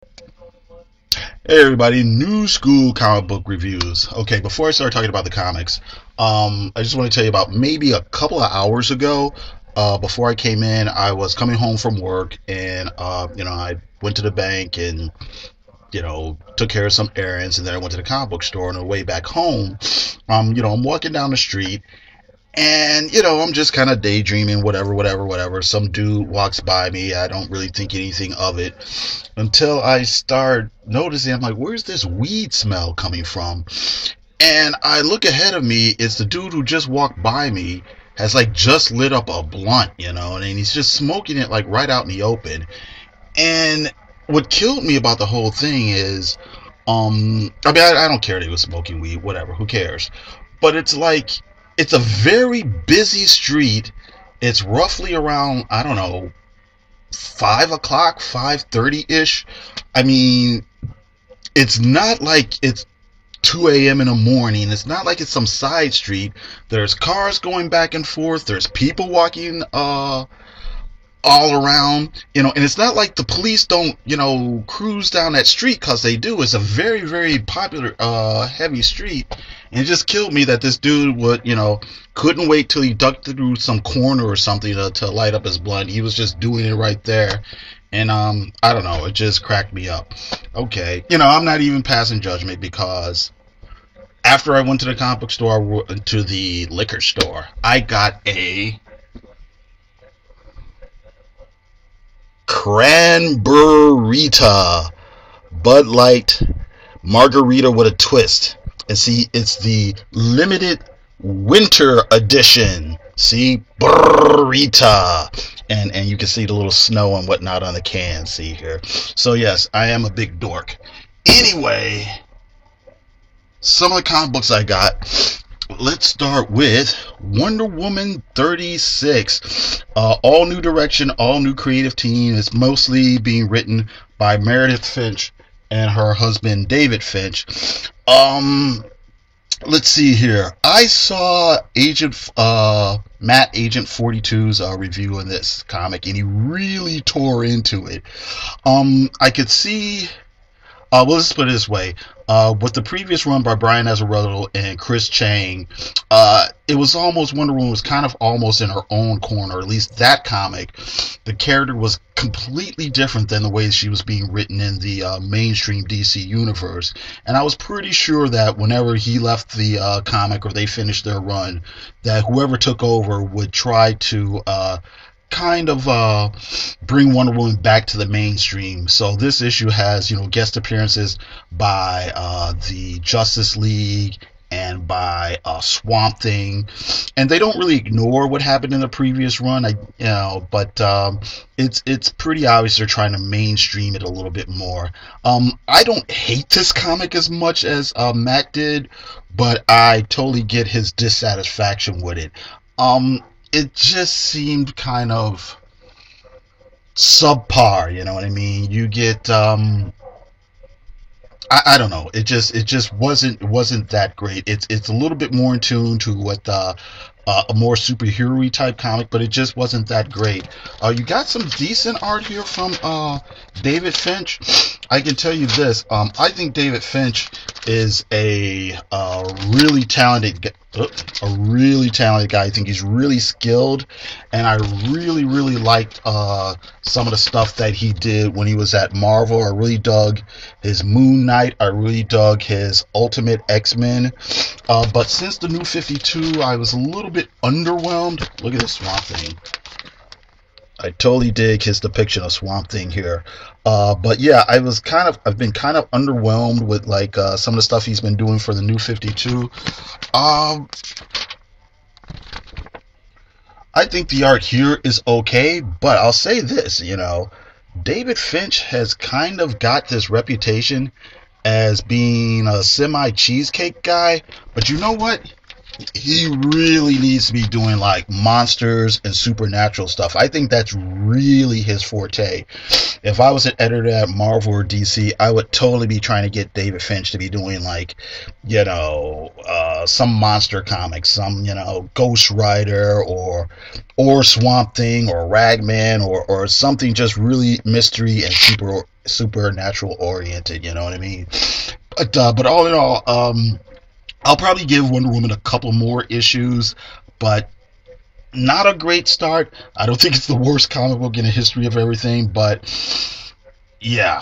Hey everybody, new school comic book reviews. Okay, before I start talking about the comics, I just want to tell you about maybe a couple of hours ago, before I came in, I was coming home from work and, I went to the bank and, took care of some errands and then I went to the comic book store on the way back home. I'm walking down the street and, I'm just kind of daydreaming, whatever, whatever, whatever. Some dude walks by me. I don't really think anything of it until I start noticing, I'm like, where's this weed smell coming from? And I look ahead of me. It's the dude who just walked by me, has like just lit up a blunt, and he's just smoking it like right out in the open. And what killed me about the whole thing is, I don't care that he was smoking weed, whatever, who cares? But it's like, it's a very busy street. It's roughly around, I don't know, 5 o'clock, 5:30 ish. I mean, it's not like it's 2 a.m. in the morning. It's not like it's some side street. There's cars going back and forth. There's people walking all around, and it's not like the police don't, cruise down that street, because they do. It's a very, very popular, heavy street. And it just killed me that this dude couldn't wait till he ducked through some corner or something to light up his blunt. He was just doing it right there. And, I don't know, it just cracked me up. Okay, I'm not even passing judgment, because after I went to the comic book store, to the liquor store, I got a Cranberita Bud Light margarita with a twist. And see, it's the limited winter edition. See, burrita. And you can see the little snow and whatnot on the can. See here. So yes, I am a big dork. Anyway, some of the comic books I got. Let's start with Wonder Woman 36. All new direction, all new creative team. It's mostly being written by Meredith Finch and her husband David Finch. Let's see here. I saw Agent 42's review on this comic, and he really tore into it. I could see. Well, let's put it this way. With the previous run by Brian Azzarello and Chris Chang, it was almost, Wonder Woman was kind of almost in her own corner. At least that comic, the character was completely different than the way she was being written in the mainstream DC universe. And I was pretty sure that whenever he left the comic, or they finished their run, that whoever took over would try to kind of bring Wonder Woman back to the mainstream. So this issue has, guest appearances by the Justice League and by Swamp Thing, and they don't really ignore what happened in the previous run. But it's pretty obvious they're trying to mainstream it a little bit more. I don't hate this comic as much as Matt did, but I totally get his dissatisfaction with it. It just seemed kind of subpar, you know what I mean? You get I don't know. It just wasn't that great. It's a little bit more in tune to what a more superhero-y type comic, but it just wasn't that great. You got some decent art here from David Finch. I can tell you this. I think David Finch is a really talented guy. I think he's really skilled, and I really, really liked some of the stuff that he did when he was at Marvel. I really dug his Moon Knight. I really dug his Ultimate X-Men. But since the New 52, I was a little bit underwhelmed. Look at this Swamp Thing. I totally dig his depiction of Swamp Thing here. But yeah, I've been kind of underwhelmed with like some of the stuff he's been doing for the New 52. I think the art here is okay, but I'll say this, David Finch has kind of got this reputation as being a semi-cheesecake guy, but you know what? He really needs to be doing like monsters and supernatural stuff. I think that's really his forte. If I was an editor at Marvel or DC, I would totally be trying to get David Finch to be doing like, some monster comics, some, Ghost Rider or Swamp Thing or Ragman or something just really mystery and supernatural oriented. You know what I mean? But all in all, I'll probably give Wonder Woman a couple more issues, but not a great start. I don't think it's the worst comic book in the history of everything, but yeah.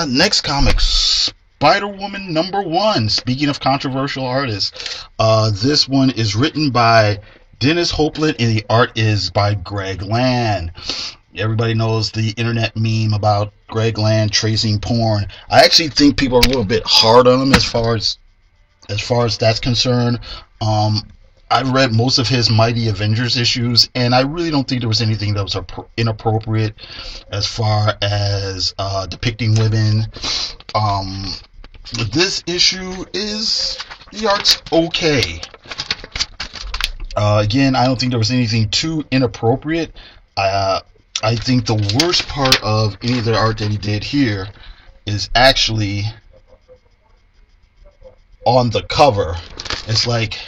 Next comic, Spider-Woman #1. Speaking of controversial artists, this one is written by Dennis Hopelin and the art is by Greg Land. Everybody knows the internet meme about Greg Land tracing porn. I actually think people are a little bit hard on him as far as that's concerned. I've read most of his Mighty Avengers issues, and I really don't think there was anything that was inappropriate as far as depicting women. This issue is the art's okay. Again, I don't think there was anything too inappropriate. I think the worst part of any of the art that he did here is actually on the cover. It's like,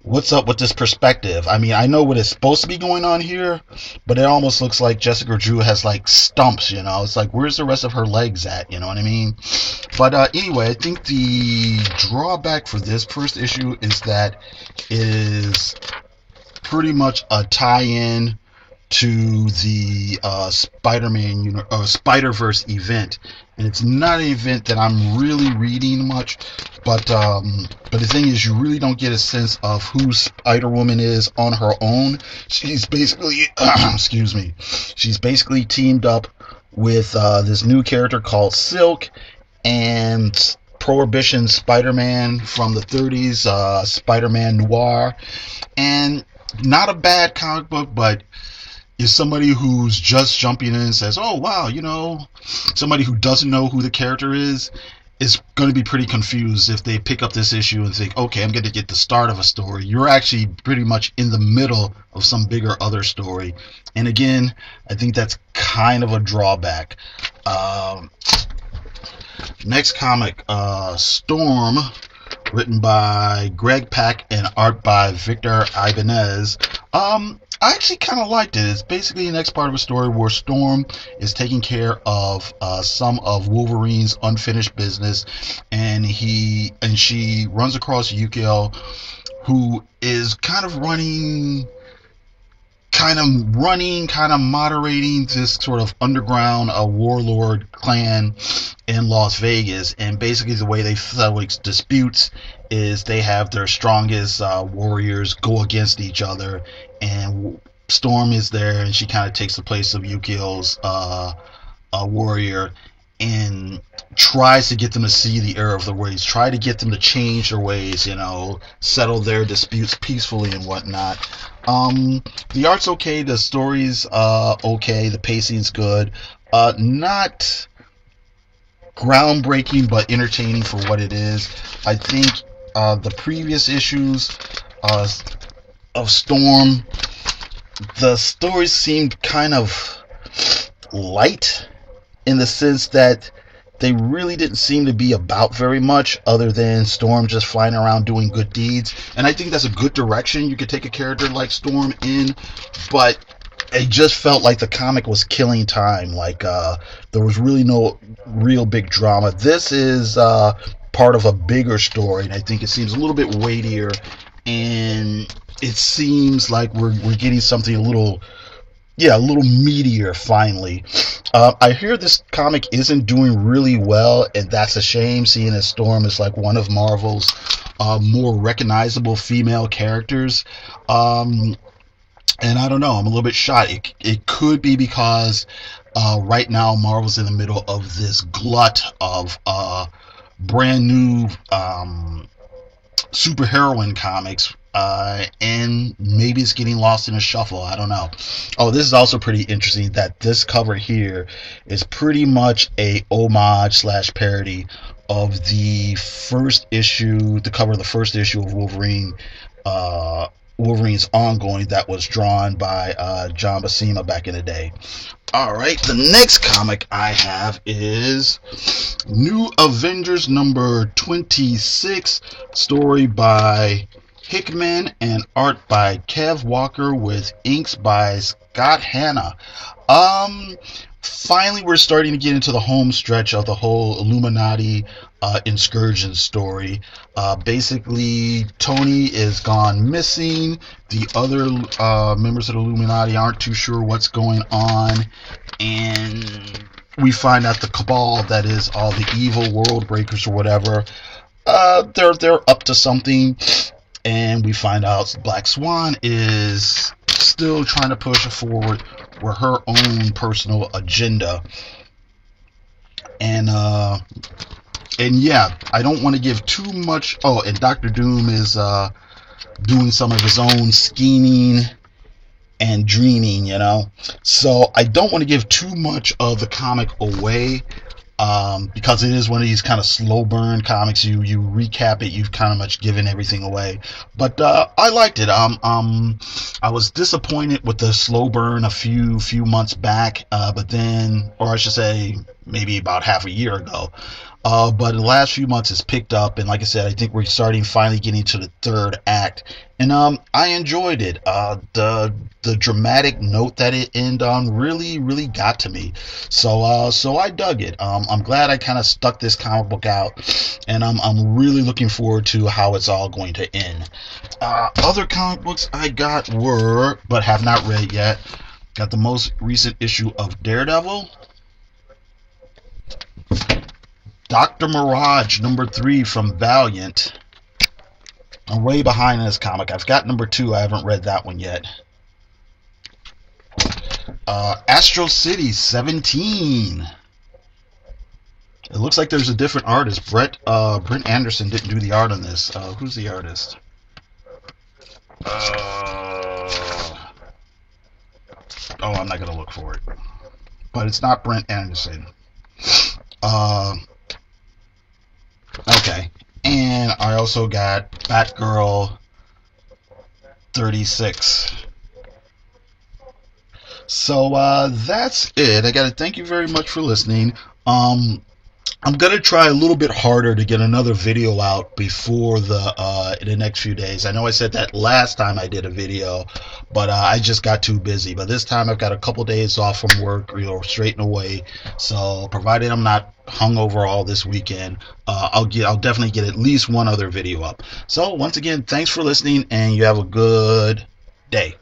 what's up with this perspective? I mean, I know what is supposed to be going on here, but it almost looks like Jessica Drew has like stumps, you know? It's like, where's the rest of her legs at? You know what I mean? But anyway, I think the drawback for this first issue is that it is pretty much a tie-in to the Spider-Man Spider-Verse event, and it's not an event that I'm really reading much. But the thing is, you really don't get a sense of who Spider-Woman is on her own. She's basically, excuse me, she's basically teamed up with this new character called Silk and Prohibition Spider-Man from the 30s, Spider-Man Noir, and not a bad comic book, but is somebody who's just jumping in and says, oh wow, you know, somebody who doesn't know who the character is going to be pretty confused if they pick up this issue and think, okay, I'm going to get the start of a story. You're actually pretty much in the middle of some bigger other story. And again, I think that's kind of a drawback. Next comic, Storm, written by Greg Pak and art by Victor Ibanez. I actually kind of liked it. It's basically the next part of a story where Storm is taking care of some of Wolverine's unfinished business, and she runs across Yukio, who is kind of moderating this sort of underground warlord clan in Las Vegas. And basically the way they settle disputes is they have their strongest warriors go against each other, and Storm is there, and she kind of takes the place of Yukio's warrior and tries to get them to see the error of their ways, try to get them to change their ways, you know, settle their disputes peacefully and whatnot. The art's okay, the story's okay, the pacing's good. Not groundbreaking, but entertaining for what it is. I think the previous issues of Storm, the stories seemed kind of light in the sense that they really didn't seem to be about very much other than Storm just flying around doing good deeds. And I think that's a good direction you could take a character like Storm in, but it just felt like the comic was killing time. Like there was really no real big drama. This is part of a bigger story, and I think it seems a little bit weightier, and it seems like we're getting something a little meatier finally. I hear this comic isn't doing really well, and that's a shame, seeing as Storm is like one of Marvel's more recognizable female characters. And I don't know, I'm a little bit shocked. It could be because right now Marvel's in the middle of this glut of brand new superheroine comics, and maybe it's getting lost in a shuffle. I don't know. Oh, this is also pretty interesting that this cover here is pretty much a homage / parody of the first issue, the cover of the first issue of Wolverine's ongoing that was drawn by John Buscema back in the day. Alright, the next comic I have is New Avengers number 26, story by Hickman and art by Kev Walker with inks by Scott Hanna. Um, Finally, we're starting to get into the home stretch of the whole Illuminati Inscursion story. Basically, Tony is gone missing. The other members of the Illuminati aren't too sure what's going on, and we find out the cabal, that is all the evil world breakers or whatever, they're up to something, and we find out Black Swan is still trying to push forward with her own personal agenda. And yeah, I don't want to give too much. Oh, and Doctor Doom is doing some of his own scheming and dreaming, so I don't want to give too much of the comic away, because it is one of these kind of slow burn comics. You recap it, you've kind of much given everything away. But I liked it. I was disappointed with the slow burn a few months back, but then, or I should say, maybe about half a year ago. But the last few months it's picked up, and like I said, I think we're starting finally getting to the third act, and I enjoyed it. The dramatic note that it ended on really got to me, so I dug it. I'm glad I kind of stuck this comic book out, and I'm really looking forward to how it's all going to end. Other comic books I got were, but have not read yet. Got the most recent issue of Daredevil. Dr. Mirage #3 from Valiant. I'm way behind in this comic. I've got #2. I haven't read that one yet. Astro City 17. It looks like there's a different artist. Brent Anderson didn't do the art on this. Who's the artist? I'm not gonna look for it. But it's not Brent Anderson. Okay. And I also got Batgirl 36. So that's it. I gotta thank you very much for listening. I'm gonna try a little bit harder to get another video out before the next few days. I know I said that last time I did a video, but I just got too busy. But this time I've got a couple days off from work, straight and away. So provided I'm not hungover all this weekend, I'll definitely get at least one other video up. So once again, thanks for listening, and you have a good day.